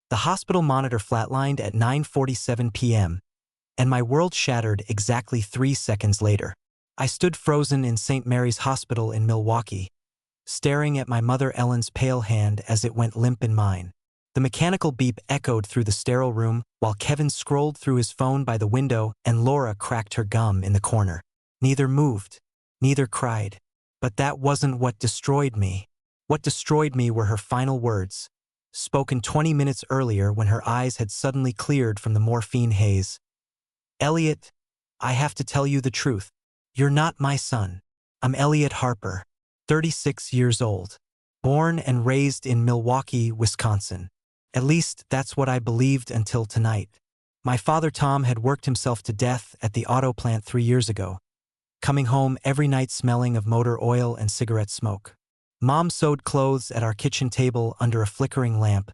The hospital monitor flatlined at 9:47 p.m., and my world shattered exactly 3 seconds later. I stood frozen in St. Mary's Hospital in Milwaukee, staring at my mother Ellen's pale hand as it went limp in mine. The mechanical beep echoed through the sterile room while Kevin scrolled through his phone by the window and Laura cracked her gum in the corner. Neither moved, neither cried. But that wasn't what destroyed me. What destroyed me were her final words, spoken 20 minutes earlier when her eyes had suddenly cleared from the morphine haze. "Elliot, I have to tell you the truth. You're not my son. I'm Elliot Harper, 36 years old, born and raised in Milwaukee, Wisconsin. At least that's what I believed until tonight. My father Tom had worked himself to death at the auto plant 3 years ago, coming home every night smelling of motor oil and cigarette smoke. Mom sewed clothes at our kitchen table under a flickering lamp,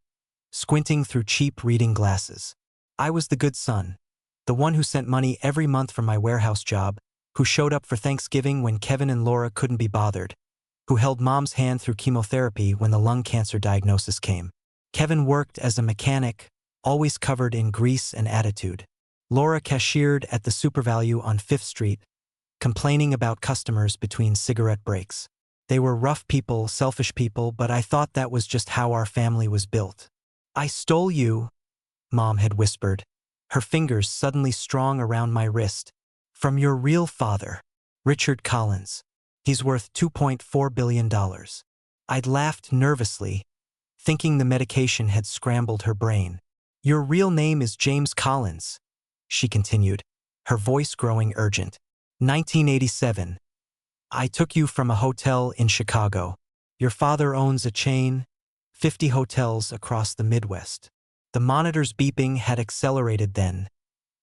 squinting through cheap reading glasses. I was the good son, the one who sent money every month from my warehouse job, who showed up for Thanksgiving when Kevin and Laura couldn't be bothered, who held Mom's hand through chemotherapy when the lung cancer diagnosis came. Kevin worked as a mechanic, always covered in grease and attitude. Laura cashiered at the SuperValu on 5th Street, complaining about customers between cigarette breaks. They were rough people, selfish people, but I thought that was just how our family was built. "I stole you," Mom had whispered, her fingers suddenly strong around my wrist, "from your real father, Richard Collins. He's worth $2.4 billion. I'd laughed nervously, thinking the medication had scrambled her brain. "Your real name is James Collins," she continued, her voice growing urgent. "1987. I took you from a hotel in Chicago. Your father owns a chain, 50 hotels across the Midwest." The monitor's beeping had accelerated then,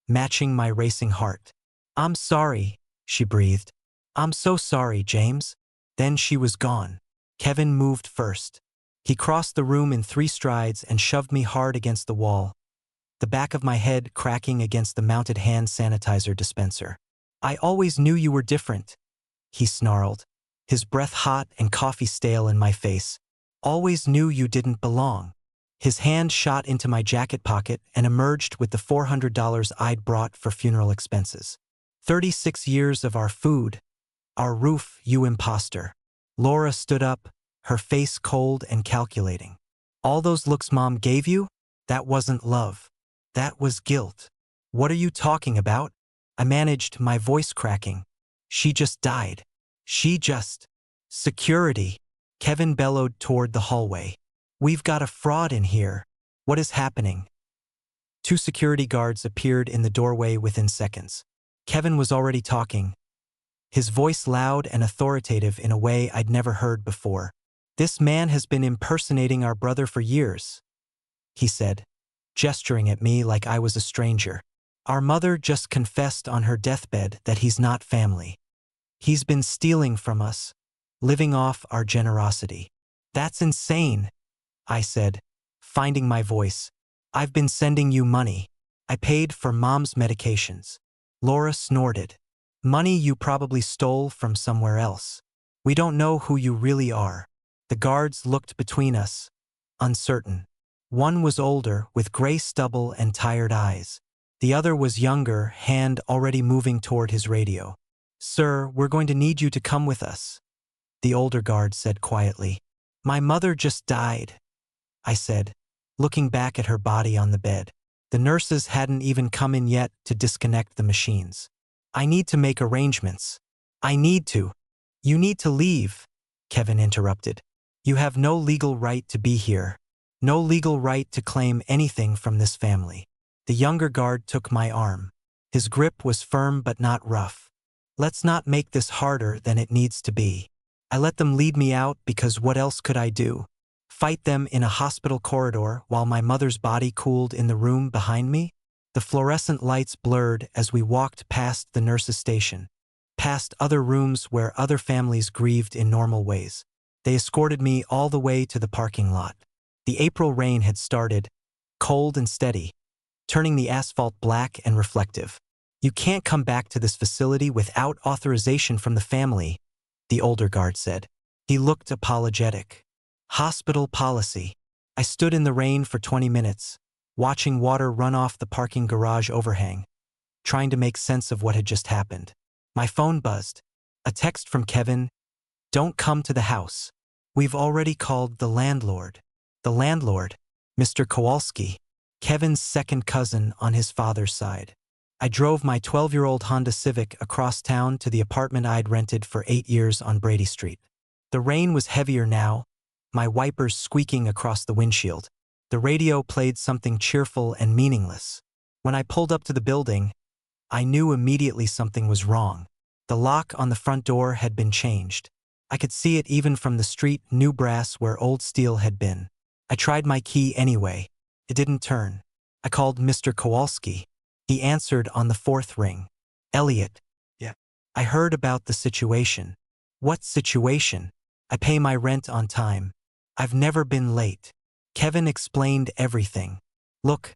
matching my racing heart. "I'm sorry," she breathed. "I'm so sorry, James." Then she was gone. Kevin moved first. He crossed the room in 3 strides and shoved me hard against the wall, the back of my head cracking against the mounted hand sanitizer dispenser. "I always knew you were different," he snarled, his breath hot and coffee stale in my face. "Always knew you didn't belong." His hand shot into my jacket pocket and emerged with the $400 I'd brought for funeral expenses. 36 years of our food, our roof, you imposter." Laura stood up, her face cold and calculating. "All those looks Mom gave you? That wasn't love. That was guilt." "What are you talking about?" I managed, my voice cracking. "She just died. She just—" "Security!" Kevin bellowed toward the hallway. "We've got a fraud in here. What is happening?" 2 security guards appeared in the doorway within seconds. Kevin was already talking, his voice loud and authoritative in a way I'd never heard before. "This man has been impersonating our brother for years," he said, gesturing at me like I was a stranger. "Our mother just confessed on her deathbed that he's not family. He's been stealing from us, living off our generosity." "That's insane," I said, finding my voice. "I've been sending you money. I paid for Mom's medications." Laura snorted. "Money you probably stole from somewhere else. We don't know who you really are." The guards looked between us, uncertain. One was older, with gray stubble and tired eyes. The other was younger, hand already moving toward his radio. "Sir, we're going to need you to come with us," the older guard said quietly. "My mother just died," I said, looking back at her body on the bed. The nurses hadn't even come in yet to disconnect the machines. "I need to make arrangements. I need to." "You need to leave," Kevin interrupted. "You have no legal right to be here. No legal right to claim anything from this family." The younger guard took my arm. His grip was firm but not rough. "Let's not make this harder than it needs to be." I let them lead me out because what else could I do? Fight them in a hospital corridor while my mother's body cooled in the room behind me? The fluorescent lights blurred as we walked past the nurses' station, past other rooms where other families grieved in normal ways. They escorted me all the way to the parking lot. The April rain had started, cold and steady, turning the asphalt black and reflective. "You can't come back to this facility without authorization from the family," the older guard said. He looked apologetic. "Hospital policy." I stood in the rain for 20 minutes, watching water run off the parking garage overhang, trying to make sense of what had just happened. My phone buzzed. A text from Kevin. Don't come to the house. We've already called the landlord. The landlord, Mr. Kowalski, Kevin's second cousin on his father's side. I drove my 12-year-old Honda Civic across town to the apartment I'd rented for 8 years on Brady Street. The rain was heavier now, my wipers squeaking across the windshield. The radio played something cheerful and meaningless. When I pulled up to the building, I knew immediately something was wrong. The lock on the front door had been changed. I could see it even from the street, new brass where old steel had been. I tried my key anyway. It didn't turn. I called Mr. Kowalski. He answered on the fourth ring. Elliot. Yeah. I heard about the situation. What situation? I pay my rent on time. I've never been late. Kevin explained everything. Look,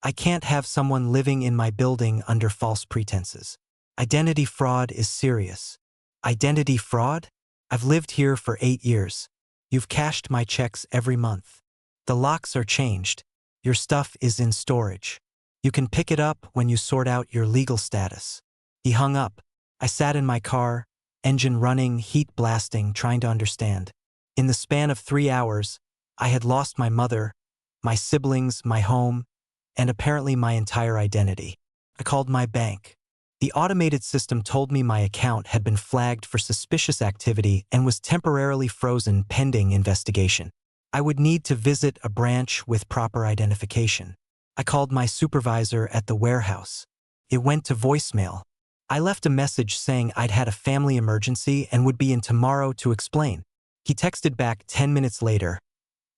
I can't have someone living in my building under false pretenses. Identity fraud is serious. Identity fraud? I've lived here for 8 years. You've cashed my checks every month. The locks are changed. Your stuff is in storage. You can pick it up when you sort out your legal status. He hung up. I sat in my car, engine running, heat blasting, trying to understand. In the span of 3 hours, I had lost my mother, my siblings, my home, and apparently my entire identity. I called my bank. The automated system told me my account had been flagged for suspicious activity and was temporarily frozen pending investigation. I would need to visit a branch with proper identification. I called my supervisor at the warehouse. It went to voicemail. I left a message saying I'd had a family emergency and would be in tomorrow to explain. He texted back 10 minutes later.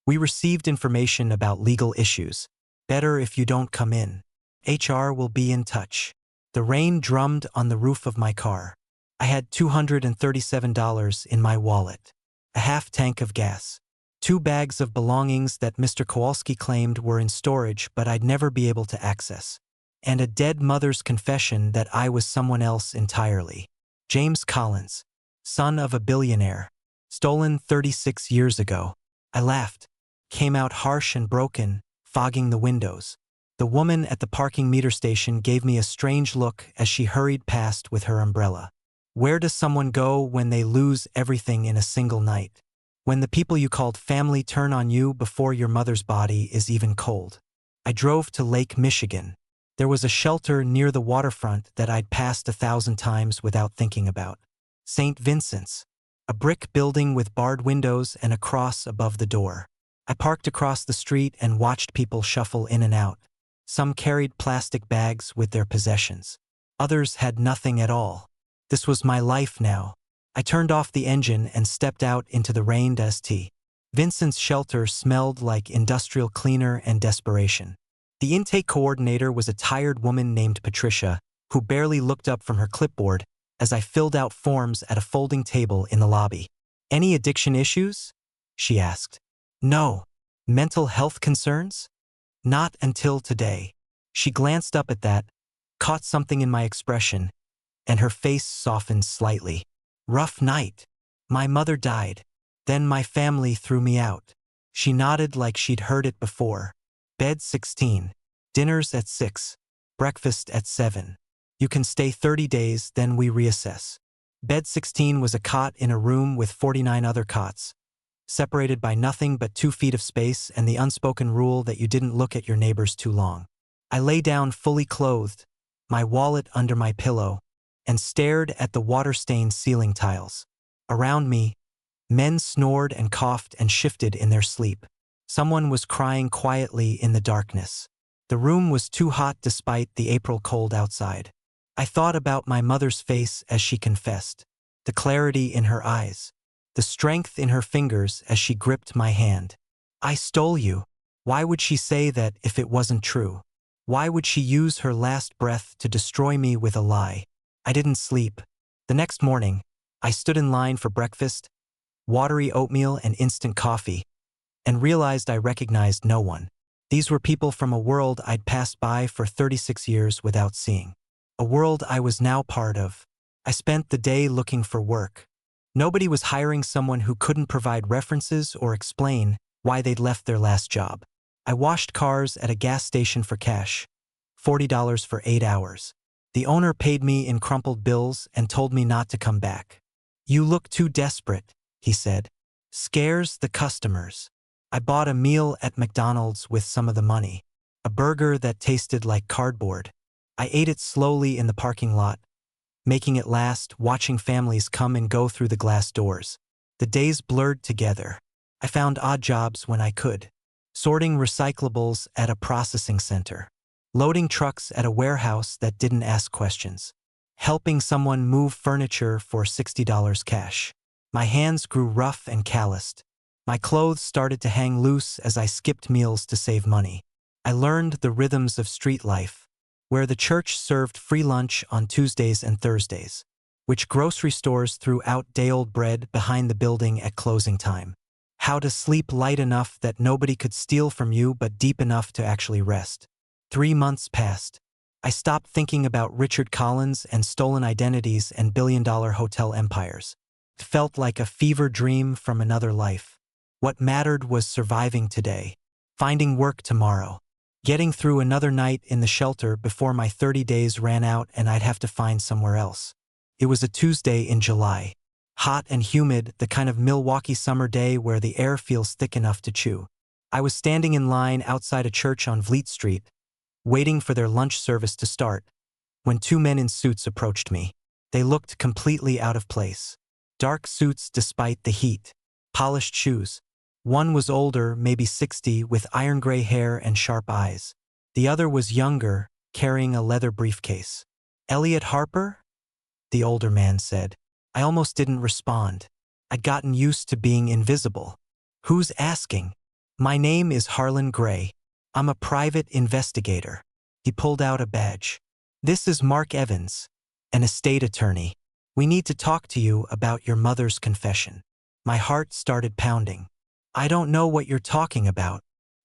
We received information about legal issues. Better if you don't come in. HR will be in touch. The rain drummed on the roof of my car. I had $237 in my wallet, a half tank of gas, 2 bags of belongings that Mr. Kowalski claimed were in storage but I'd never be able to access, and a dead mother's confession that I was someone else entirely. James Collins, son of a billionaire, stolen 36 years ago. I laughed, came out harsh and broken, fogging the windows. The woman at the parking meter station gave me a strange look as she hurried past with her umbrella. Where does someone go when they lose everything in a single night? When the people you called family turn on you before your mother's body is even cold. I drove to Lake Michigan. There was a shelter near the waterfront that I'd passed 1,000 times without thinking about. St. Vincent's, a brick building with barred windows and a cross above the door. I parked across the street and watched people shuffle in and out. Some carried plastic bags with their possessions. Others had nothing at all. This was my life now. I turned off the engine and stepped out into the rain. St. Vincent's shelter smelled like industrial cleaner and desperation. The intake coordinator was a tired woman named Patricia, who barely looked up from her clipboard as I filled out forms at a folding table in the lobby. Any addiction issues? She asked. No. Mental health concerns? Not until today. She glanced up at that, caught something in my expression, and her face softened slightly. Rough night. My mother died. Then my family threw me out. She nodded like she'd heard it before. Bed 16. Dinners at 6. Breakfast at 7. You can stay 30 days, then we reassess. Bed 16 was a cot in a room with 49 other cots, separated by nothing but 2 feet of space and the unspoken rule that you didn't look at your neighbors too long. I lay down fully clothed, my wallet under my pillow, and stared at the water-stained ceiling tiles. Around me, men snored and coughed and shifted in their sleep. Someone was crying quietly in the darkness. The room was too hot despite the April cold outside. I thought about my mother's face as she confessed, the clarity in her eyes, the strength in her fingers as she gripped my hand. I stole you. Why would she say that if it wasn't true? Why would she use her last breath to destroy me with a lie? I didn't sleep. The next morning, I stood in line for breakfast, watery oatmeal and instant coffee, and realized I recognized no one. These were people from a world I'd passed by for 36 years without seeing. A world I was now part of. I spent the day looking for work. Nobody was hiring someone who couldn't provide references or explain why they'd left their last job. I washed cars at a gas station for cash, $40 for 8 hours. The owner paid me in crumpled bills and told me not to come back. "You look too desperate," he said. "Scares the customers." I bought a meal at McDonald's with some of the money. A burger that tasted like cardboard. I ate it slowly in the parking lot, making it last, watching families come and go through the glass doors. The days blurred together. I found odd jobs when I could. Sorting recyclables at a processing center. Loading trucks at a warehouse that didn't ask questions. Helping someone move furniture for $60 cash. My hands grew rough and calloused. My clothes started to hang loose as I skipped meals to save money. I learned the rhythms of street life, where the church served free lunch on Tuesdays and Thursdays, which grocery stores threw out day-old bread behind the building at closing time. How to sleep light enough that nobody could steal from you but deep enough to actually rest. 3 months passed. I stopped thinking about Richard Collins and stolen identities and billion-dollar hotel empires. It felt like a fever dream from another life. What mattered was surviving today, finding work tomorrow, getting through another night in the shelter before my 30 days ran out and I'd have to find somewhere else. It was a Tuesday in July. Hot and humid, the kind of Milwaukee summer day where the air feels thick enough to chew. I was standing in line outside a church on Vliet Street, waiting for their lunch service to start, when 2 men in suits approached me. They looked completely out of place. Dark suits despite the heat. Polished shoes. One was older, maybe 60, with iron gray hair and sharp eyes. The other was younger, carrying a leather briefcase. "Elliot Harper?" the older man said. I almost didn't respond. I'd gotten used to being invisible. "Who's asking?" "My name is Harlan Gray. I'm a private investigator." He pulled out a badge. "This is Mark Evans, an estate attorney. We need to talk to you about your mother's confession." My heart started pounding. "I don't know what you're talking about."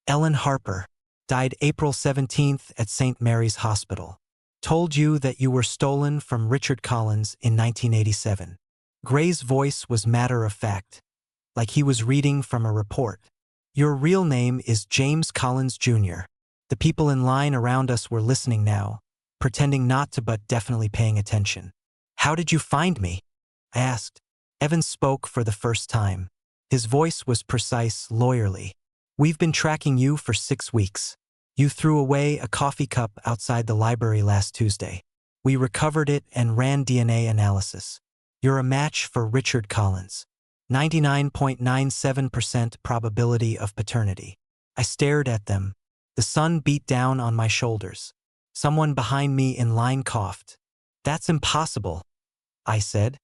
"Ellen Harper died April 17th at St. Mary's Hospital. Told you that you were stolen from Richard Collins in 1987. Gray's voice was matter-of-fact, like he was reading from a report. "Your real name is James Collins, Jr. The people in line around us were listening now, pretending not to but definitely paying attention. "How did you find me?" I asked. Evans spoke for the first time. His voice was precise, lawyerly. "We've been tracking you for 6 weeks. You threw away a coffee cup outside the library last Tuesday. We recovered it and ran DNA analysis. You're a match for Richard Collins. 99.97% probability of paternity." I stared at them. The sun beat down on my shoulders. Someone behind me in line coughed. "That's impossible," I said,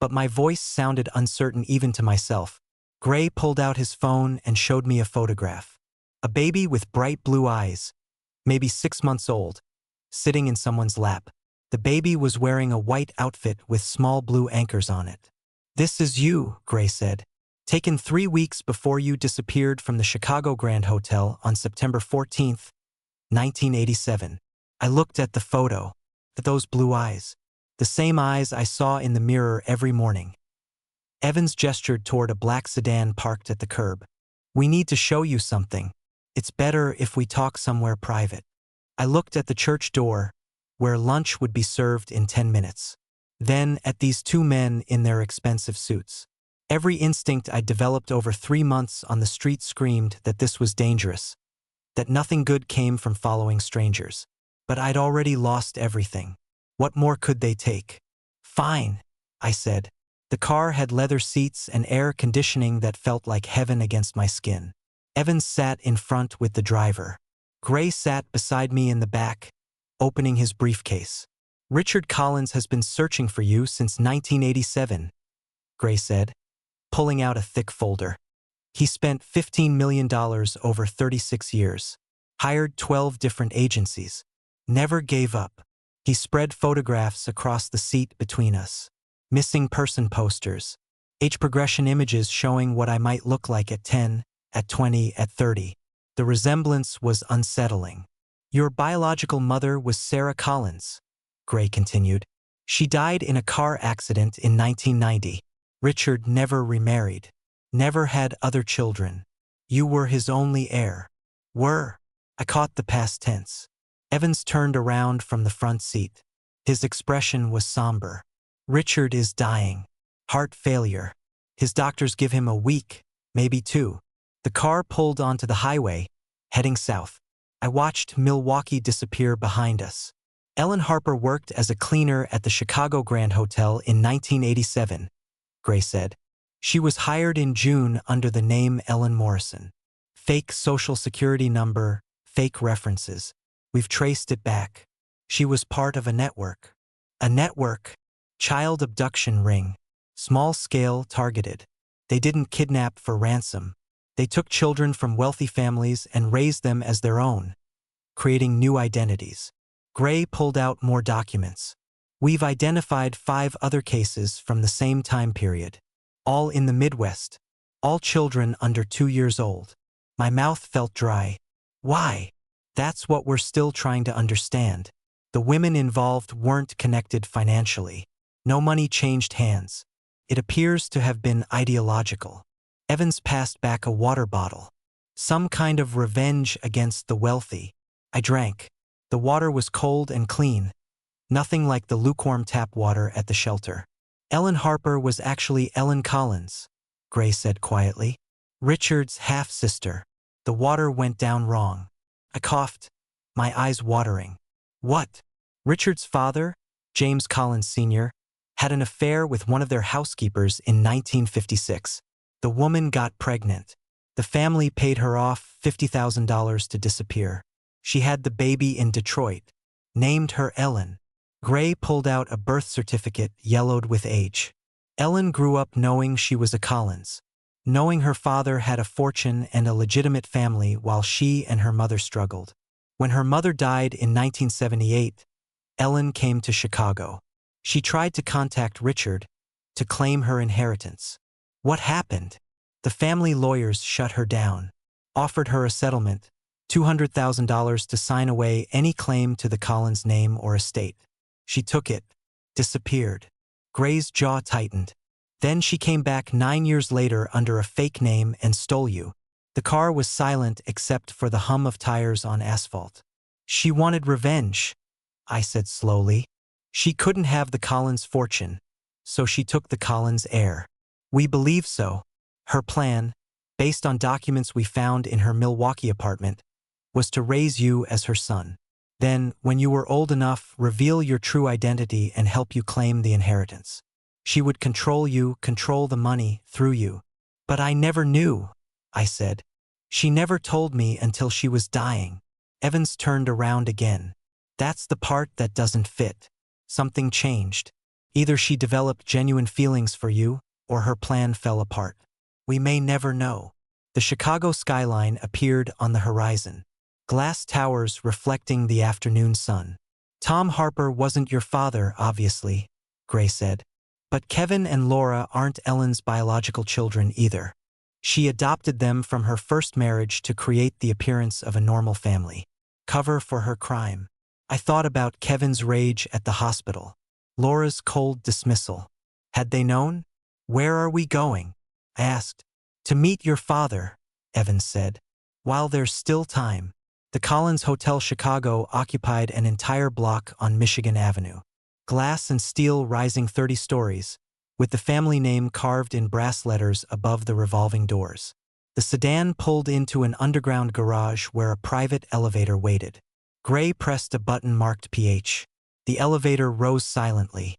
but my voice sounded uncertain even to myself. Gray pulled out his phone and showed me a photograph. A baby with bright blue eyes, maybe 6 months old, sitting in someone's lap. The baby was wearing a white outfit with small blue anchors on it. "This is you," Gray said. "Taken 3 weeks before you disappeared from the Chicago Grand Hotel on September 14th, 1987. I looked at the photo, at those blue eyes, the same eyes I saw in the mirror every morning." Evans gestured toward a black sedan parked at the curb. "We need to show you something. It's better if we talk somewhere private." I looked at the church door, where lunch would be served in 10 minutes. Then at these 2 men in their expensive suits. Every instinct I'd developed over 3 months on the street screamed that this was dangerous, that nothing good came from following strangers. But I'd already lost everything. What more could they take? "Fine," I said. The car had leather seats and air conditioning that felt like heaven against my skin. Evans sat in front with the driver. Gray sat beside me in the back, opening his briefcase. "Richard Collins has been searching for you since 1987, Gray said, pulling out a thick folder. "He spent $15 million over 36 years, hired 12 different agencies, never gave up." He spread photographs across the seat between us. Missing person posters, age progression images showing what I might look like at 10, at 20, at 30. The resemblance was unsettling. "Your biological mother was Sarah Collins," Gray continued. "She died in a car accident in 1990. Richard never remarried, never had other children. You were his only heir. Were. I caught the past tense. Evans turned around from the front seat. His expression was somber. Richard is dying. Heart failure. His doctors give him a week, maybe 2. The car pulled onto the highway, heading south. I watched Milwaukee disappear behind us. Ellen Harper worked as a cleaner at the Chicago Grand Hotel in 1987, Gray said. She was hired in June under the name Ellen Morrison. Fake social security number, fake references. We've traced it back. She was part of a network. A network. Child abduction ring. Small scale, targeted. They didn't kidnap for ransom. They took children from wealthy families and raised them as their own, creating new identities. Gray pulled out more documents. We've identified 5 other cases from the same time period. All in the Midwest. All children under 2 years old. My mouth felt dry. Why? That's what we're still trying to understand. The women involved weren't connected financially. No money changed hands. It appears to have been ideological. Evans passed back a water bottle. Some kind of revenge against the wealthy. I drank. The water was cold and clean. Nothing like the lukewarm tap water at the shelter. Ellen Harper was actually Ellen Collins, Gray said quietly. Richard's half-sister. The water went down wrong. I coughed, my eyes watering. What? Richard's father, James Collins Sr., had an affair with one of their housekeepers in 1956. The woman got pregnant. The family paid her off $50,000 to disappear. She had the baby in Detroit. Named her Ellen. Gray pulled out a birth certificate yellowed with age. Ellen grew up knowing she was a Collins. Knowing her father had a fortune and a legitimate family while she and her mother struggled. When her mother died in 1978, Ellen came to Chicago. She tried to contact Richard to claim her inheritance. What happened? The family lawyers shut her down, offered her a settlement, $200,000 to sign away any claim to the Collins name or estate. She took it, disappeared. Gray's jaw tightened. Then she came back 9 years later under a fake name and stole you. The car was silent except for the hum of tires on asphalt. She wanted revenge, I said slowly. She couldn't have the Collins fortune, so she took the Collins heir. We believe so. Her plan, based on documents we found in her Milwaukee apartment, was to raise you as her son. Then, when you were old enough, reveal your true identity and help you claim the inheritance. She would control you, control the money, through you. But I never knew, I said. She never told me until she was dying. Evans turned around again. That's the part that doesn't fit. Something changed. Either she developed genuine feelings for you, or her plan fell apart. We may never know. The Chicago skyline appeared on the horizon. Glass towers reflecting the afternoon sun. Tom Harper wasn't your father, obviously, Gray said. But Kevin and Laura aren't Ellen's biological children either. She adopted them from her first marriage to create the appearance of a normal family. Cover for her crime. I thought about Kevin's rage at the hospital. Laura's cold dismissal. Had they known? Where are we going? I asked. To meet your father, Evans said. While there's still time. The Collins Hotel Chicago occupied an entire block on Michigan Avenue. Glass and steel rising 30 stories, with the family name carved in brass letters above the revolving doors. The sedan pulled into an underground garage where a private elevator waited. Gray pressed a button marked PH. The elevator rose silently.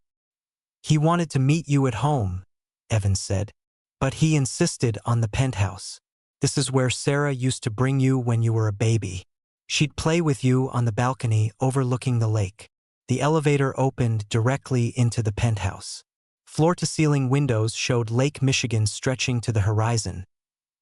He wanted to meet you at home, Evans said. But he insisted on the penthouse. This is where Sarah used to bring you when you were a baby. She'd play with you on the balcony overlooking the lake. The elevator opened directly into the penthouse. Floor-to-ceiling windows showed Lake Michigan stretching to the horizon,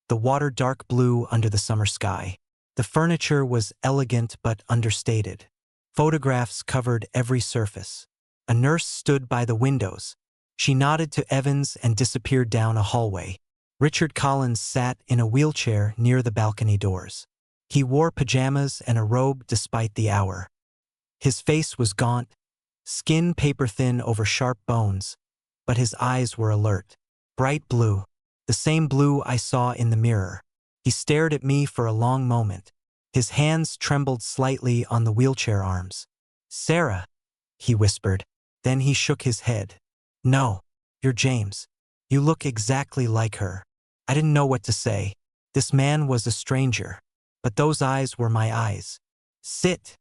the water dark blue under the summer sky. The furniture was elegant but understated. Photographs covered every surface. A nurse stood by the windows. She nodded to Evans and disappeared down a hallway. Richard Collins sat in a wheelchair near the balcony doors. He wore pajamas and a robe despite the hour. His face was gaunt, skin paper-thin over sharp bones, but his eyes were alert. Bright blue, the same blue I saw in the mirror. He stared at me for a long moment. His hands trembled slightly on the wheelchair arms. "Sarah," he whispered. Then he shook his head. "No, you're James. You look exactly like her." I didn't know what to say. This man was a stranger, but those eyes were my eyes. "Sit,"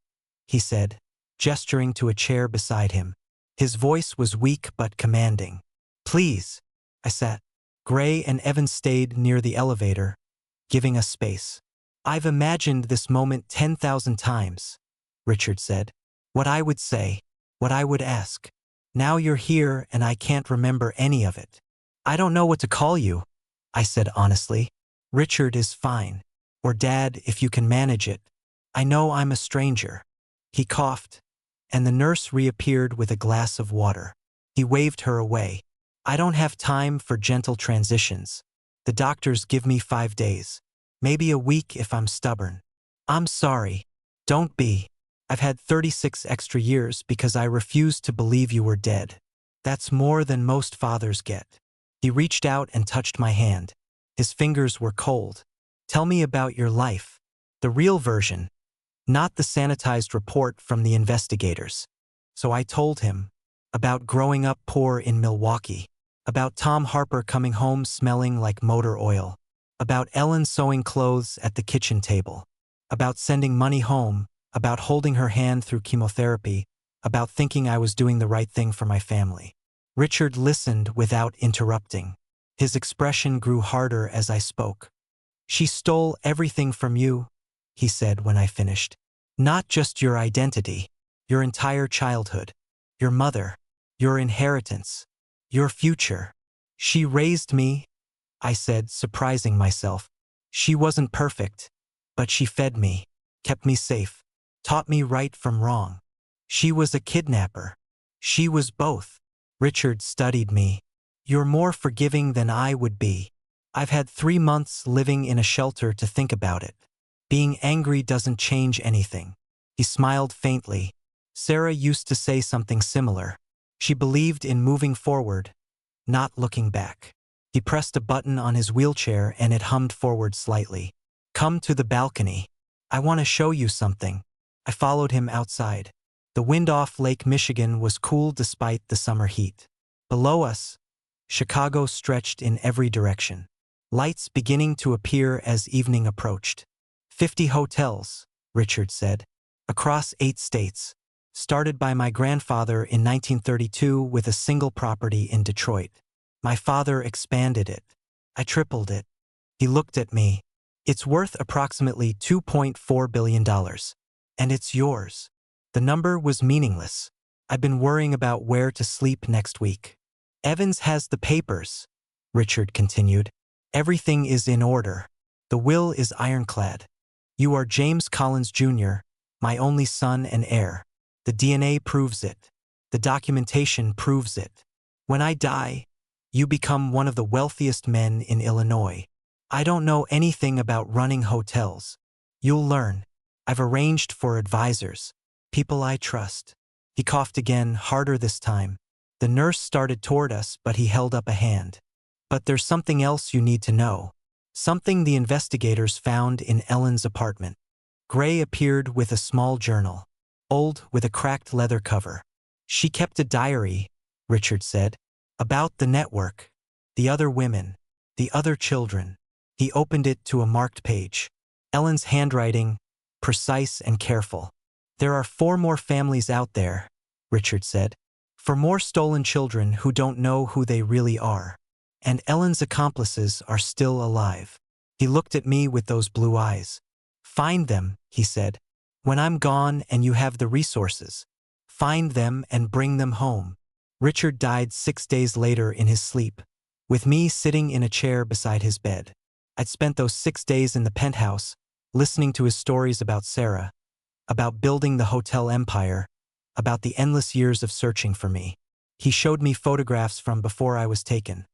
he said, gesturing to a chair beside him. His voice was weak but commanding. "Please." I sat. Gray and Evan stayed near the elevator, giving us space. "I've imagined this moment 10,000 times," Richard said. "What I would say, what I would ask. Now you're here and I can't remember any of it." "I don't know what to call you," I said honestly. "Richard is fine. Or Dad, if you can manage it. I know I'm a stranger." He coughed, and the nurse reappeared with a glass of water. He waved her away. "I don't have time for gentle transitions. The doctors give me 5 days. Maybe a week if I'm stubborn." "I'm sorry." "Don't be. I've had 36 extra years because I refused to believe you were dead. That's more than most fathers get." He reached out and touched my hand. His fingers were cold. "Tell me about your life. The real version, not the sanitized report from the investigators." So I told him about growing up poor in Milwaukee, about Tom Harper coming home smelling like motor oil, about Ellen sewing clothes at the kitchen table, about sending money home, about holding her hand through chemotherapy, about thinking I was doing the right thing for my family. Richard listened without interrupting. His expression grew harder as I spoke. "She stole everything from you," he said when I finished. "Not just your identity, your entire childhood, your mother, your inheritance, your future. She raised me," I said, surprising myself. "She wasn't perfect, but she fed me, kept me safe, taught me right from wrong. She was a kidnapper. She was both." Richard studied me. "You're more forgiving than I would be. I've had 3 months living in a shelter to think about it. Being angry doesn't change anything." He smiled faintly. "Sarah used to say something similar. She believed in moving forward, not looking back." He pressed a button on his wheelchair and it hummed forward slightly. "Come to the balcony. I want to show you something." I followed him outside. The wind off Lake Michigan was cool despite the summer heat. Below us, Chicago stretched in every direction, lights beginning to appear as evening approached. 50 hotels, Richard said, across 8 states, started by my grandfather in 1932 with a single property in Detroit. My father expanded it. I tripled it. He looked at me. "It's worth approximately $2.4 billion. And it's yours." The number was meaningless. "I've been worrying about where to sleep next week." "Evans has the papers," Richard continued. "Everything is in order. The will is ironclad. You are James Collins Jr., my only son and heir. The DNA proves it. The documentation proves it. When I die, you become one of the wealthiest men in Illinois. I don't know anything about running hotels. You'll learn. I've arranged for advisors, people I trust." He coughed again, harder this time. The nurse started toward us, but he held up a hand. "But there's something else you need to know. Something the investigators found in Ellen's apartment." Gray appeared with a small journal, old with a cracked leather cover. "She kept a diary," Richard said, "about the network, the other women, the other children." He opened it to a marked page. Ellen's handwriting, precise and careful. "There are 4 more families out there," Richard said. "For more stolen children who don't know who they really are. And Ellen's accomplices are still alive." He looked at me with those blue eyes. "Find them," he said. "When I'm gone and you have the resources. Find them and bring them home." Richard died 6 days later in his sleep, with me sitting in a chair beside his bed. I'd spent those 6 days in the penthouse, listening to his stories about Sarah, about building the hotel empire, about the endless years of searching for me. He showed me photographs from before I was taken.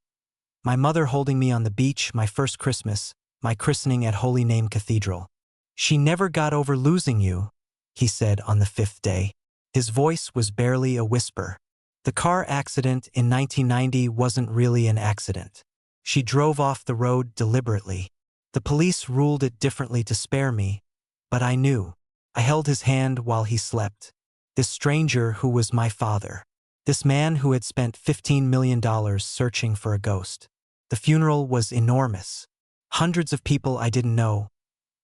My mother holding me on the beach, my first Christmas, my christening at Holy Name Cathedral. "She never got over losing you," he said on the 5th day. His voice was barely a whisper. "The car accident in 1990 wasn't really an accident. She drove off the road deliberately. The police ruled it differently to spare me, but I knew. I held his hand while he slept. This stranger who was my father. This man who had spent $15 million searching for a ghost. The funeral was enormous. Hundreds of people I didn't know,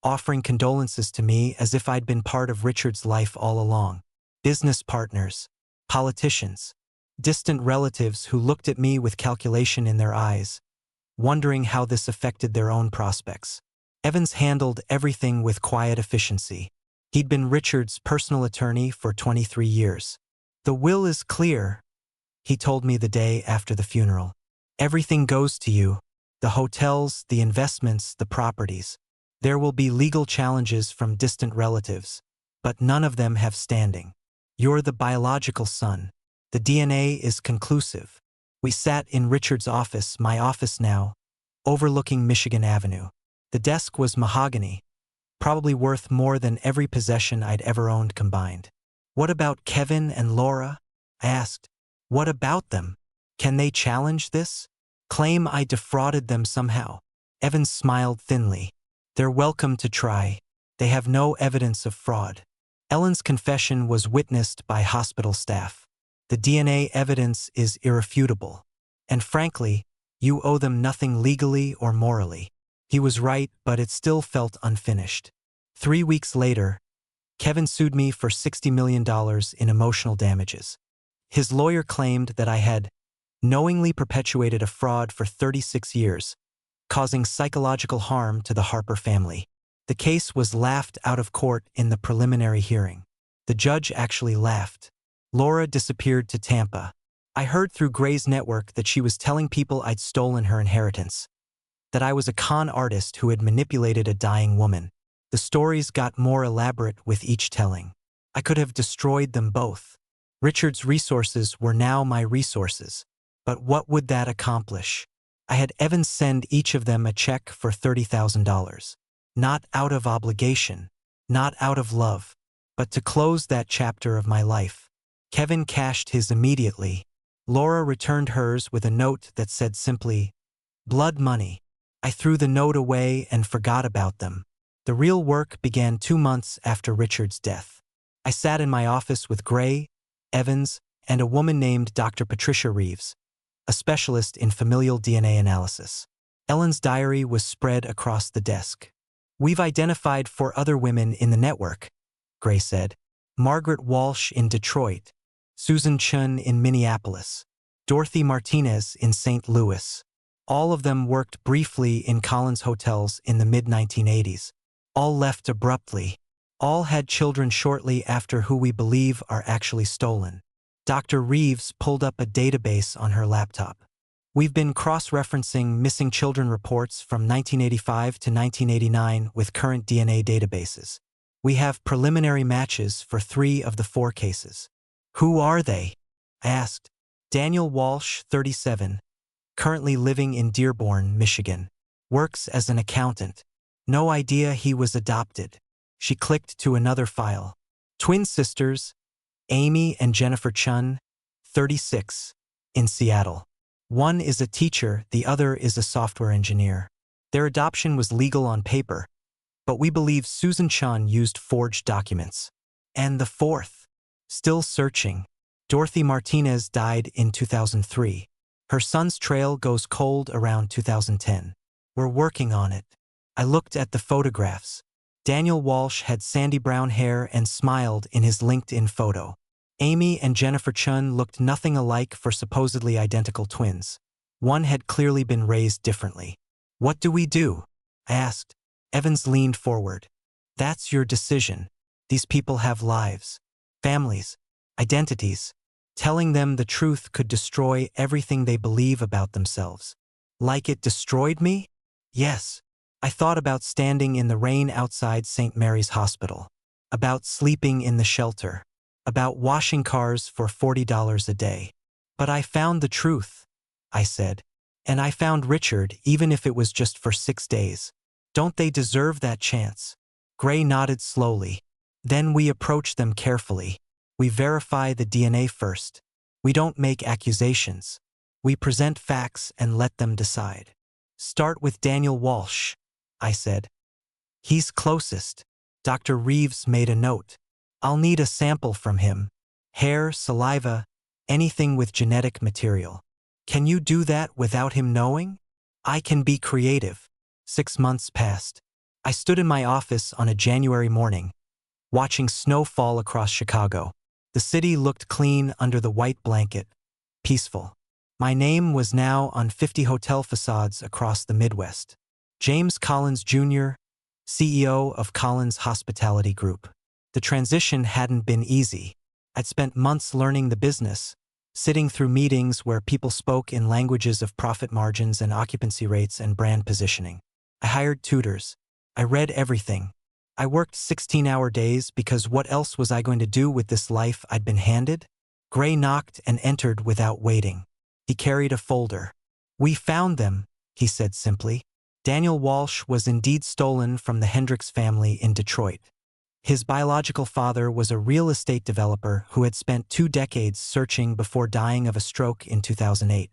offering condolences to me as if I'd been part of Richard's life all along. Business partners, politicians, distant relatives who looked at me with calculation in their eyes, wondering how this affected their own prospects. Evans handled everything with quiet efficiency. He'd been Richard's personal attorney for 23 years. The will is clear, he told me the day after the funeral. Everything goes to you. The hotels, the investments, the properties. There will be legal challenges from distant relatives, but none of them have standing. You're the biological son. The DNA is conclusive. We sat in Richard's office, my office now, overlooking Michigan Avenue. The desk was mahogany, probably worth more than every possession I'd ever owned combined. What about Kevin and Laura? I asked. What about them? Can they challenge this? Claim I defrauded them somehow? Evans smiled thinly. They're welcome to try. They have no evidence of fraud. Ellen's confession was witnessed by hospital staff. The DNA evidence is irrefutable. And frankly, you owe them nothing legally or morally. He was right, but it still felt unfinished. 3 weeks later, Kevin sued me for $60 million in emotional damages. His lawyer claimed that I had knowingly perpetuated a fraud for 36 years, causing psychological harm to the Harper family. The case was laughed out of court in the preliminary hearing. The judge actually laughed. Laura disappeared to Tampa. I heard through Gray's network that she was telling people I'd stolen her inheritance, that I was a con artist who had manipulated a dying woman. The stories got more elaborate with each telling. I could have destroyed them both. Richard's resources were now my resources. But what would that accomplish? I had Evans send each of them a check for $30,000. Not out of obligation, not out of love, but to close that chapter of my life. Kevin cashed his immediately. Laura returned hers with a note that said simply, "Blood money." I threw the note away and forgot about them. The real work began 2 months after Richard's death. I sat in my office with Gray, Evans, and a woman named Dr. Patricia Reeves, a specialist in familial DNA analysis. Ellen's diary was spread across the desk. We've identified 4 other women in the network, Gray said. Margaret Walsh in Detroit, Susan Chun in Minneapolis, Dorothy Martinez in St. Louis. All of them worked briefly in Collins hotels in the mid-1980s. All left abruptly. All had children shortly after who we believe are actually stolen. Dr. Reeves pulled up a database on her laptop. We've been cross-referencing missing children reports from 1985 to 1989 with current DNA databases. We have preliminary matches for 3 of the 4 cases. Who are they? I asked. Daniel Walsh, 37, currently living in Dearborn, Michigan. Works as an accountant. No idea he was adopted. She clicked to another file. Twin sisters, Amy and Jennifer Chun, 36, in Seattle. One is a teacher, the other is a software engineer. Their adoption was legal on paper, but we believe Susan Chun used forged documents. And the 4th, still searching. Dorothy Martinez died in 2003. Her son's trail goes cold around 2010. We're working on it. I looked at the photographs. Daniel Walsh had sandy brown hair and smiled in his LinkedIn photo. Amy and Jennifer Chun looked nothing alike for supposedly identical twins. One had clearly been raised differently. What do we do? I asked. Evans leaned forward. That's your decision. These people have lives, families, identities. Telling them the truth could destroy everything they believe about themselves. Like it destroyed me? Yes. I thought about standing in the rain outside St. Mary's Hospital, about sleeping in the shelter, about washing cars for $40 a day. But I found the truth, I said. And I found Richard, even if it was just for 6 days. Don't they deserve that chance? Gray nodded slowly. Then we approach them carefully. We verify the DNA first. We don't make accusations. We present facts and let them decide. Start with Daniel Walsh. I said. He's closest. Dr. Reeves made a note. I'll need a sample from him. Hair, saliva, anything with genetic material. Can you do that without him knowing? I can be creative. 6 months passed. I stood in my office on a January morning, watching snow fall across Chicago. The city looked clean under the white blanket, peaceful. My name was now on 50 hotel facades across the Midwest. James Collins Jr., CEO of Collins Hospitality Group. The transition hadn't been easy. I'd spent months learning the business, sitting through meetings where people spoke in languages of profit margins and occupancy rates and brand positioning. I hired tutors. I read everything. I worked 16-hour days because what else was I going to do with this life I'd been handed? Gray knocked and entered without waiting. He carried a folder. We found them, he said simply. Daniel Walsh was indeed stolen from the Hendricks family in Detroit. His biological father was a real estate developer who had spent 2 decades searching before dying of a stroke in 2008.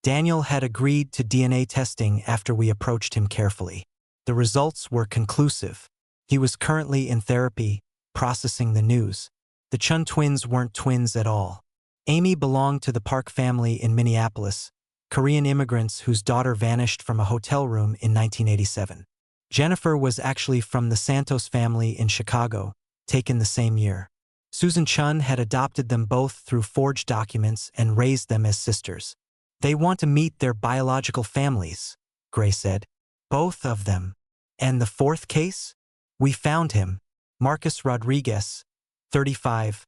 Daniel had agreed to DNA testing after we approached him carefully. The results were conclusive. He was currently in therapy, processing the news. The Chun twins weren't twins at all. Amy belonged to the Park family in Minneapolis, Korean immigrants whose daughter vanished from a hotel room in 1987. Jennifer was actually from the Santos family in Chicago, taken the same year. Susan Chun had adopted them both through forged documents and raised them as sisters. They want to meet their biological families, Gray said. Both of them. And the 4th case? We found him. Marcus Rodriguez, 35,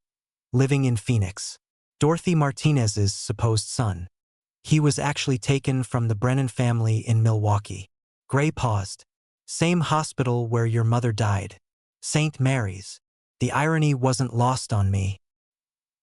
living in Phoenix. Dorothy Martinez's supposed son. He was actually taken from the Brennan family in Milwaukee. Gray paused. Same hospital where your mother died. St. Mary's. The irony wasn't lost on me.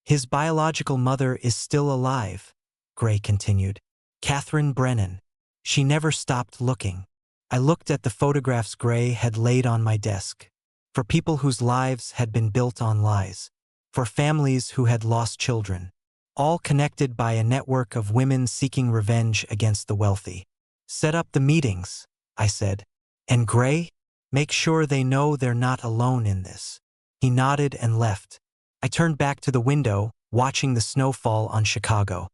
His biological mother is still alive, Gray continued. Catherine Brennan. She never stopped looking. I looked at the photographs Gray had laid on my desk. For people whose lives had been built on lies. For families who had lost children. All connected by a network of women seeking revenge against the wealthy. Set up the meetings, I said. And Gray? Make sure they know they're not alone in this. He nodded and left. I turned back to the window, watching the snow fall on Chicago.